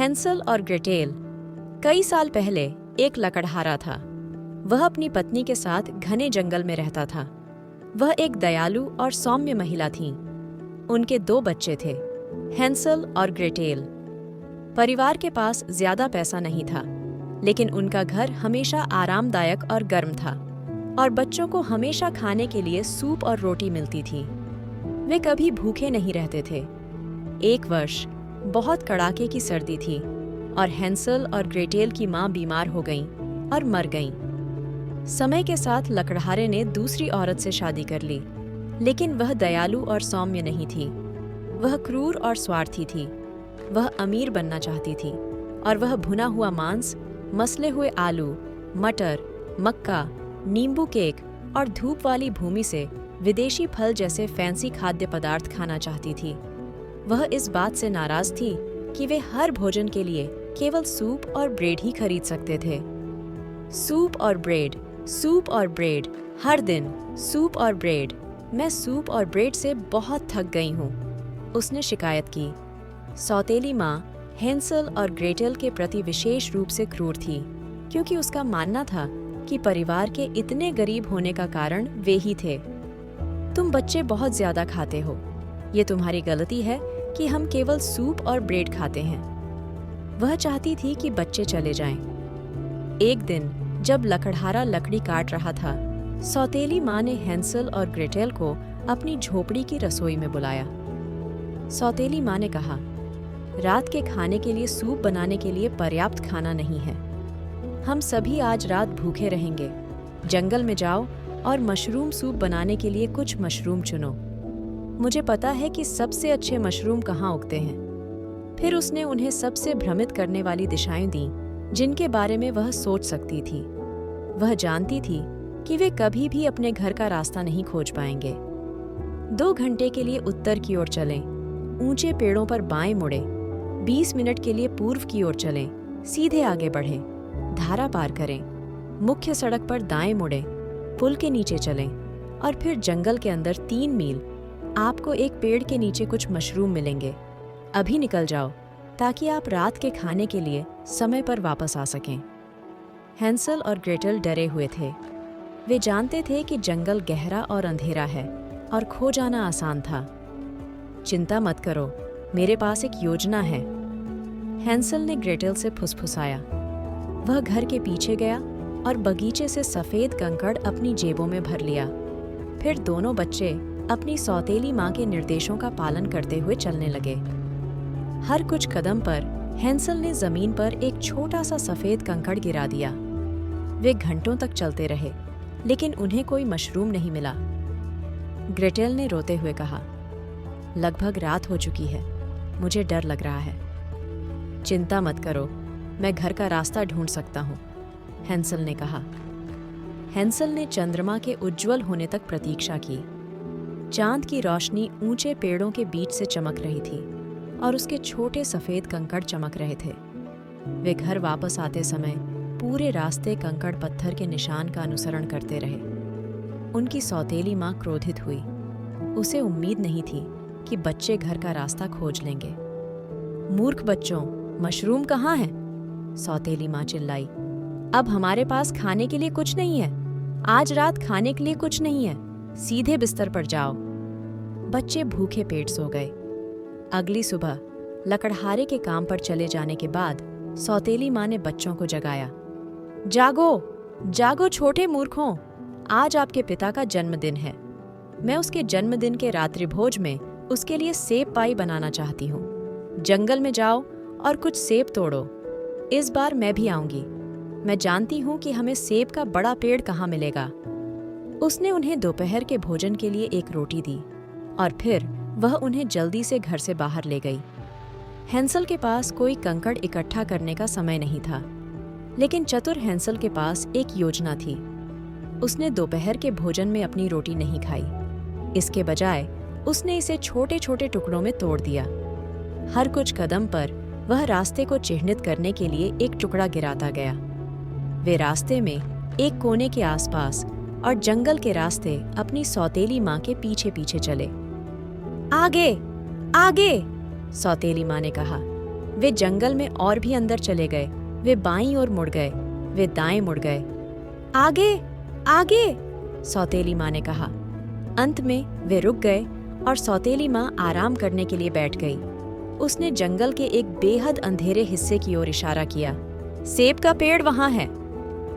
Hansel और ग्रेटेल। कई साल पहले एक लकड़हारा था। वह अपनी पत्नी के साथ घने जंगल में रहता था। वह एक दयालु और सौम्य महिला थी। उनके 2 बच्चे थे, हैंसल और ग्रेटेल। परिवार के पास ज्यादा पैसा नहीं था, लेकिन उनका घर हमेशा आरामदायक और गर्म था, और बच्चों को हमेशा खाने के लिए सूप और रोटी मिलती थी। वे कभी भूखे नहीं रहते थे। एक वर्ष बहुत कड़ाके की सर्दी थी और हैंसल और ग्रेटेल की मां बीमार हो गईं और मर गईं। समय के साथ लकड़हारे ने दूसरी औरत से शादी कर ली, लेकिन वह दयालु और सौम्य नहीं थी। वह क्रूर और स्वार्थी थी। वह अमीर बनना चाहती थी और वह भुना हुआ मांस, मसले हुए आलू, मटर, मक्का, नींबू केक और धूप वाली भूमि से विदेशी फल जैसे फैंसी खाद्य पदार्थ खाना चाहती थी। वह इस बात से नाराज थी कि वे हर भोजन के लिए केवल सूप और ब्रेड ही खरीद सकते थे। सूप और ब्रेड, हर दिन सूप और ब्रेड। मैं सूप और ब्रेड से बहुत थक गई हूँ, उसने शिकायत की। सौतेली माँ हैंसल और ग्रेटेल के प्रति विशेष रूप से क्रूर थी, क्योंकि उसका मानना था कि परिवार के इतने गरीब होने का कारण वे ही थे। तुम बच्चे बहुत ज्यादा खाते हो। ये तुम्हारी गलती है कि हम केवल सूप और ब्रेड खाते हैं। वह चाहती थी कि बच्चे चले जाएं। एक दिन जब लकड़हारा लकड़ी काट रहा था, सौतेली माँ ने हैंसल और ग्रेटेल को अपनी झोपड़ी की रसोई में बुलाया। सौतेली माँ ने कहा, रात के खाने के लिए सूप बनाने के लिए पर्याप्त खाना नहीं है। हम सभी आज रात भूखे रहेंगे। जंगल में जाओ और मशरूम सूप बनाने के लिए कुछ मशरूम चुनो। मुझे पता है कि सबसे अच्छे मशरूम कहाँ उगते हैं। फिर उसने उन्हें सबसे भ्रमित करने वाली दिशाएं दी जिनके बारे में वह सोच सकती थी। वह जानती थी कि वे कभी भी अपने घर का रास्ता नहीं खोज पाएंगे। 2 घंटे के लिए उत्तर की ओर चलें, ऊंचे पेड़ों पर बाएं मुड़ें। 20 मिनट के लिए पूर्व की ओर चलें, सीधे आगे बढ़ें, धारा पार करें, मुख्य सड़क पर दाएं मुड़ें, पुल के नीचे चलें और फिर जंगल के अंदर 3 मील। आपको एक पेड़ के नीचे कुछ मशरूम मिलेंगे। अभी निकल जाओ ताकि आप रात के खाने के लिए समय पर वापस आ सकें। हैंसल और ग्रेटेल डरे हुए थे। वे जानते थे कि जंगल गहरा और अंधेरा है और खो जाना आसान था। चिंता मत करो, मेरे पास एक योजना है, हैंसल ने ग्रेटेल से फुसफुसाया। वह घर के पीछे गया और बगीचे से सफेद कंकड़ अपनी जेबों में भर लिया। फिर दोनों बच्चे अपनी सौतेली माँ के निर्देशों का पालन करते हुए चलने लगे। हर कुछ कदम पर हैंसल ने जमीन पर एक छोटा सा सफेद कंकड़ गिरा दिया। वे घंटों तक चलते रहे, लेकिन उन्हें कोई मशरूम नहीं मिला। ग्रेटेल ने रोते हुए कहा, लगभग रात हो चुकी है, मुझे डर लग रहा है। चिंता मत करो, मैं घर का रास्ता ढूंढ सकता हूँ, हैंसल ने कहा। हैंसल ने चंद्रमा के उज्जवल होने तक प्रतीक्षा की। चांद की रोशनी ऊंचे पेड़ों के बीच से चमक रही थी और उसके छोटे सफेद कंकड़ चमक रहे थे। वे घर वापस आते समय पूरे रास्ते कंकड़ पत्थर के निशान का अनुसरण करते रहे। उनकी सौतेली माँ क्रोधित हुई। उसे उम्मीद नहीं थी कि बच्चे घर का रास्ता खोज लेंगे। मूर्ख बच्चों, मशरूम कहाँ है? सौतेली माँ चिल्लाई। अब हमारे पास खाने के लिए कुछ नहीं है। आज रात खाने के लिए कुछ नहीं है। सीधे बिस्तर पर जाओ। बच्चे भूखे पेट सो गए। अगली सुबह लकड़हारे के काम पर चले जाने के बाद सौतेली माँ ने बच्चों को जगाया। जागो, जागो छोटे मूर्खों, आज आपके पिता का जन्मदिन है। मैं उसके जन्मदिन के रात्रिभोज में उसके लिए सेब पाई बनाना चाहती हूँ। जंगल में जाओ और कुछ सेब तोड़ो। इस बार मैं भी आऊंगी। मैं जानती हूँ कि हमें सेब का बड़ा पेड़ कहाँ मिलेगा। उसने उन्हें दोपहर के भोजन के लिए एक रोटी दी और फिर वह उन्हें जल्दी से घर से बाहर ले गई। हैंसल के पास कोई कंकड़ इकट्ठा करने का समय नहीं था, लेकिन चतुर हैंसल के पास एक योजना थी। उसने दोपहर के भोजन में अपनी रोटी नहीं खाई। इसके बजाय उसने इसे छोटे छोटे टुकड़ों में तोड़ दिया। हर कुछ कदम पर वह रास्ते को चिह्नित करने के लिए एक टुकड़ा गिराता गया। वे रास्ते में एक कोने के आसपास और जंगल के रास्ते अपनी सौतेली माँ के पीछे पीछे चले। आगे, आगे, सौतेली माँ ने कहा। वे जंगल में और भी अंदर चले गए। वे बाईं ओर मुड़ गए, वे दाएं मुड़ गए। आगे, आगे, सौतेली माँ ने कहा। अंत में वे रुक गए और सौतेली माँ आराम करने के लिए बैठ गई। उसने जंगल के एक बेहद अंधेरे हिस्से की ओर इशारा किया। सेब का पेड़ वहां है।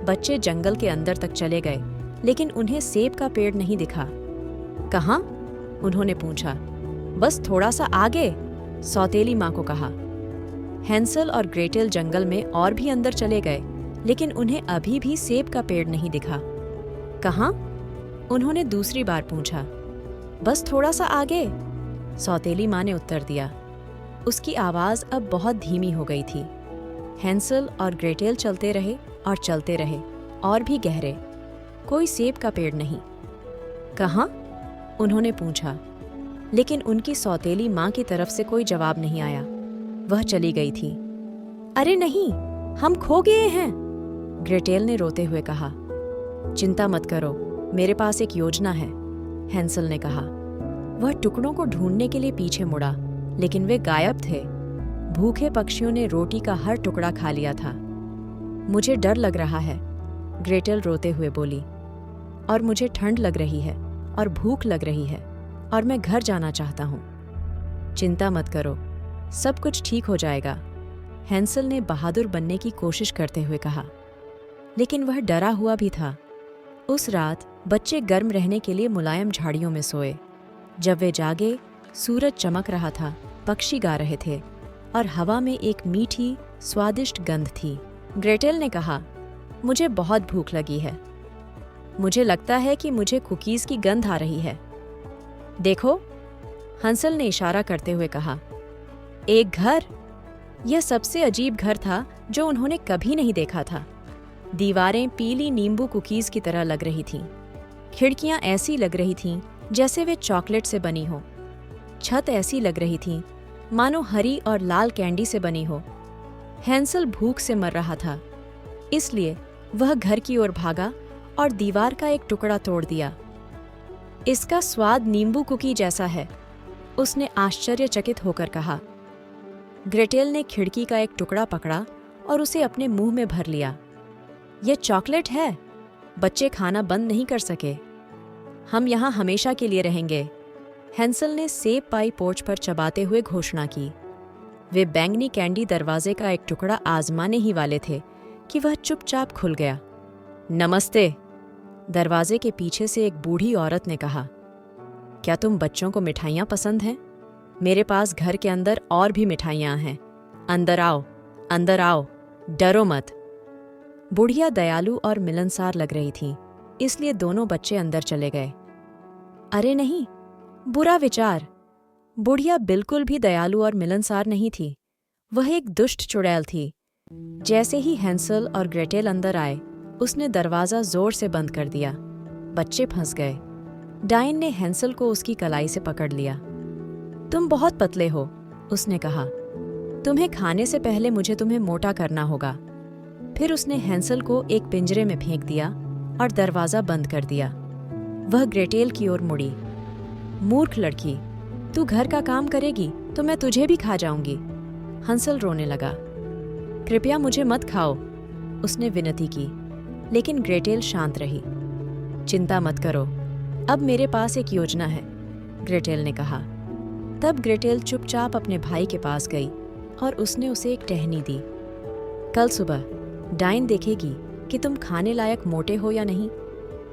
बच्चे जंगल के अंदर तक चले गए, लेकिन उन्हें सेब का पेड़ नहीं दिखा। कहाँ? उन्होंने पूछा। बस थोड़ा सा आगे, सौतेली माँ को कहा। हैंसल और ग्रेटेल जंगल में और भी अंदर चले गए, लेकिन उन्हें अभी भी सेब का पेड़ नहीं दिखा। कहाँ? उन्होंने दूसरी बार पूछा। बस थोड़ा सा आगे, सौतेली माँ ने उत्तर दिया। उसकी आवाज़ अब बहुत धीमी हो गई थी। हैंसल और ग्रेटेल चलते रहे और चलते रहे, और भी गहरे। कोई सेब का पेड़ नहीं। कहाँ? उन्होंने पूछा, लेकिन उनकी सौतेली माँ की तरफ से कोई जवाब नहीं आया। वह चली गई थी। अरे नहीं, हम खो गए हैं, ग्रेटेल ने रोते हुए कहा। चिंता मत करो, मेरे पास एक योजना है, हैंसल ने कहा। वह टुकड़ों को ढूंढने के लिए पीछे मुड़ा, लेकिन वे गायब थे। भूखे पक्षियों ने रोटी का हर टुकड़ा खा लिया था। मुझे डर लग रहा है, ग्रेटेल रोते हुए बोली। और मुझे ठंड लग रही है और भूख लग रही है, और मैं घर जाना चाहता हूँ। चिंता मत करो, सब कुछ ठीक हो जाएगा, हैंसल ने बहादुर बनने की कोशिश करते हुए कहा। लेकिन वह डरा हुआ भी था। उस रात बच्चे गर्म रहने के लिए मुलायम झाड़ियों में सोए। जब वे जागे, सूरज चमक रहा था, पक्षी गा रहे थे, और हवा में एक मीठी, स्वादिष्ट गंध थी। ग्रेटेल ने कहा, मुझे बहुत भूख लगी है। मुझे लगता है कि मुझे कुकीज़ की गंध आ रही है। देखो, हंसल ने इशारा करते हुए कहा। एक घर। यह सबसे अजीब घर था जो उन्होंने कभी नहीं देखा था। दीवारें पीली नींबू कुकीज़ की तरह लग रही थीं। खिड़कियां ऐसी लग रही थीं जैसे वे चॉकलेट से बनी हो। छत ऐसी लग रही थी मानो हरी और लाल कैंडी से बनी हो। हैंसल भूख से मर रहा था, इसलिए वह घर की ओर भागा और दीवार का एक टुकड़ा तोड़ दिया। इसका स्वाद नींबू कुकी जैसा है, उसने आश्चर्यचकित होकर कहा। ग्रेटेल ने खिड़की का एक टुकड़ा पकड़ा और उसे अपने मुंह में भर लिया। यह चॉकलेट है, बच्चे खाना बंद नहीं कर सके। हम यहाँ हमेशा के लिए रहेंगे, हैंसल ने सेब पाई पोर्च पर चबाते हुए घोषणा की। वे बैंगनी कैंडी दरवाजे का एक टुकड़ा आजमाने ही वाले थे कि वह चुपचाप खुल गया। नमस्ते, दरवाजे के पीछे से एक बूढ़ी औरत ने कहा। क्या तुम बच्चों को मिठाइयाँ पसंद हैं? मेरे पास घर के अंदर और भी मिठाइयाँ हैं। अंदर आओ, अंदर आओ, डरो मत। बुढ़िया दयालु और मिलनसार लग रही थी, इसलिए दोनों बच्चे अंदर चले गए। अरे नहीं, बुरा विचार। बुढ़िया बिल्कुल भी दयालु और मिलनसार नहीं थी। वह एक दुष्ट चुड़ैल थी। जैसे ही हैंसल और ग्रेटेल अंदर आए, उसने दरवाज़ा जोर से बंद कर दिया। बच्चे फंस गए। डाइन ने हैंसल को उसकी कलाई से पकड़ लिया। तुम बहुत पतले हो, उसने कहा। तुम्हें खाने से पहले मुझे तुम्हें मोटा करना होगा। फिर उसने हैंसल को एक पिंजरे में फेंक दिया और दरवाज़ा बंद कर दिया। वह ग्रेटेल की ओर मुड़ी। मूर्ख लड़की, तू घर का काम करेगी तो मैं तुझे भी खा जाऊंगी। हंसल रोने लगा। कृपया मुझे मत खाओ, उसने विनती की, लेकिन ग्रेटेल शांत रही। चिंता मत करो, अब मेरे पास एक योजना है, ग्रेटेल ने कहा। तब ग्रेटेल चुपचाप अपने भाई के पास गई और उसने उसे एक टहनी दी। कल सुबह डाइन देखेगी कि तुम खाने लायक मोटे हो या नहीं।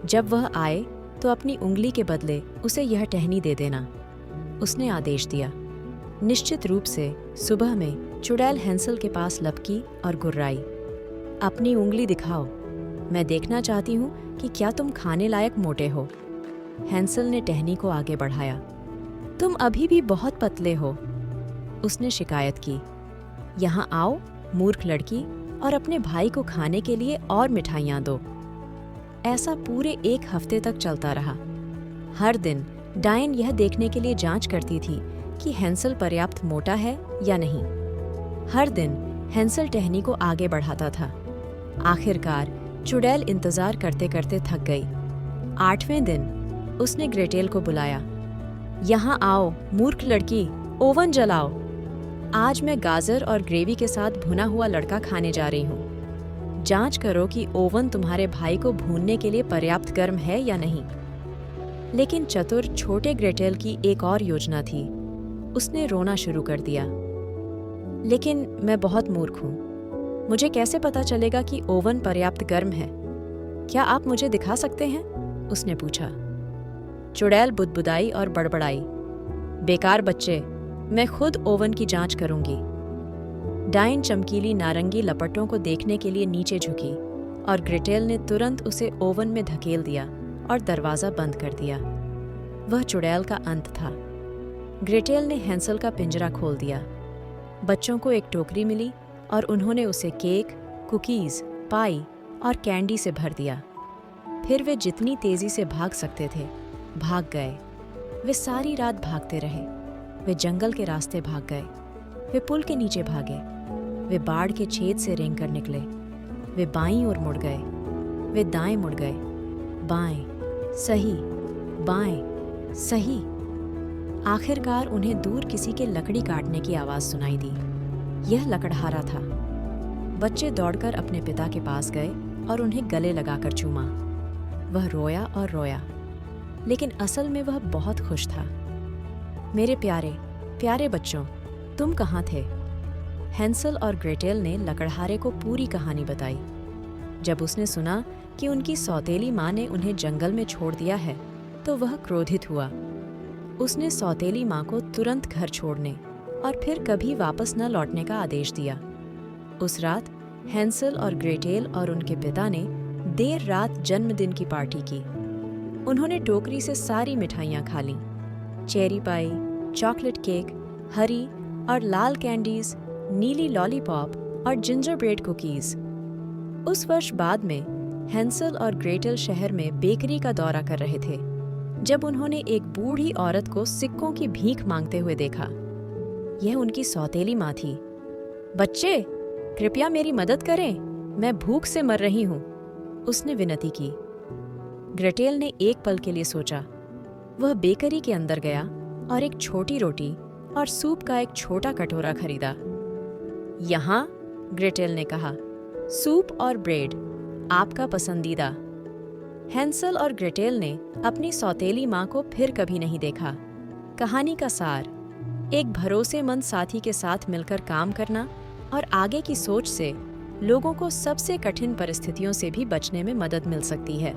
जब वह आए तो अपनी उंगली के बदले उसे यह टहनी दे देना, उसने आदेश दिया। निश्चित रूप से सुबह में चुड़ैल हैंसल के पास लपकी और गुर्राई। अपनी उंगली दिखाओ, मैं देखना चाहती हूँ कि क्या तुम खाने लायक मोटे हो। हैंसल ने टहनी को आगे बढ़ाया। तुम अभी भी बहुत पतले हो, उसने शिकायत की। यहाँ आओ, मूर्ख लड़की, और अपने भाई को खाने के लिए और मिठाइयाँ दो। ऐसा पूरे एक हफ्ते तक चलता रहा। हर दिन डाइन यह देखने के लिए जांच करती थी कि हैंसल पर्याप्त मोटा है या नहीं। हर दिन हैंसल टहनी को आगे बढ़ाता था। आखिरकार चुड़ैल इंतजार करते करते थक गई। 8वें दिन उसने ग्रेटेल को बुलाया। यहाँ आओ, मूर्ख लड़की, ओवन जलाओ। आज मैं गाजर और ग्रेवी के साथ भुना हुआ लड़का खाने जा रही हूँ। जांच करो कि ओवन तुम्हारे भाई को भूनने के लिए पर्याप्त गर्म है या नहीं। लेकिन चतुर छोटे ग्रेटेल की एक और योजना थी। उसने रोना शुरू कर दिया। लेकिन मैं बहुत मूर्ख हूँ। मुझे कैसे पता चलेगा कि ओवन पर्याप्त गर्म है? क्या आप मुझे दिखा सकते हैं? उसने पूछा। चुड़ैल बुदबुदाई और बड़बड़ाई। बेकार बच्चे, मैं खुद ओवन की जांच करूंगी। डाइन चमकीली नारंगी लपटों को देखने के लिए नीचे झुकी और ग्रेटेल ने तुरंत उसे ओवन में धकेल दिया और दरवाज़ा बंद कर दिया। वह चुड़ैल का अंत था। ग्रेटेल ने हैंसल का पिंजरा खोल दिया। बच्चों को एक टोकरी मिली और उन्होंने उसे केक, कुकीज़, पाई और कैंडी से भर दिया। फिर वे जितनी तेज़ी से भाग सकते थे भाग गए। वे सारी रात भागते रहे। वे जंगल के रास्ते भाग गए। वे पुल के नीचे भागे। वे बाड़ के छेद से रेंग कर निकले। वे बाईं ओर मुड़ गए। वे दाएं मुड़ गए। बाएं, सही, बाएं, सही। आखिरकार उन्हें दूर किसी के लकड़ी काटने की आवाज़ सुनाई दी। यह लकड़हारा था। बच्चे दौड़कर अपने पिता के पास गए और उन्हें गले लगाकर चूमा। वह रोया और रोया, लेकिन असल में वह बहुत खुश था। मेरे प्यारे प्यारे बच्चों, तुम कहाँ थे? हैंसल और ग्रेटेल ने लकड़हारे को पूरी कहानी बताई। जब उसने सुना कि उनकी सौतेली माँ ने उन्हें जंगल में छोड़ दिया है, तो वह क्रोधित हुआ। उसने सौतेली माँ को तुरंत घर छोड़ने और फिर कभी वापस न लौटने का आदेश दिया। उस रात हैंसल और ग्रेटेल और उनके पिता ने देर रात जन्मदिन की पार्टी की। उन्होंने टोकरी से सारी मिठाइयाँ खा लीं। चेरी पाई, चॉकलेट केक, हरी और लाल कैंडीज, नीली लॉलीपॉप और जिंजर ब्रेड कुकीज़। उस वर्ष बाद में हैंसल और ग्रेटेल शहर में बेकरी का दौरा कर रहे थे जब उन्होंने एक बूढ़ी औरत को सिक्कों की भीख मांगते हुए देखा। यह उनकी सौतेली माँ थी। बच्चे, कृपया मेरी मदद करें, मैं भूख से मर रही हूँ, उसने विनती की। ग्रेटेल ने एक पल के लिए सोचा। वह बेकरी के अंदर गया और एक छोटी रोटी और सूप का एक छोटा कटोरा खरीदा। यहाँ, ग्रेटेल ने कहा, सूप और ब्रेड, आपका पसंदीदा। हैंसल और ग्रेटेल ने अपनी सौतेली माँ को फिर कभी नहीं देखा। कहानी का सार: एक भरोसेमंद साथी के साथ मिलकर काम करना और आगे की सोच से लोगों को सबसे कठिन परिस्थितियों से भी बचने में मदद मिल सकती है।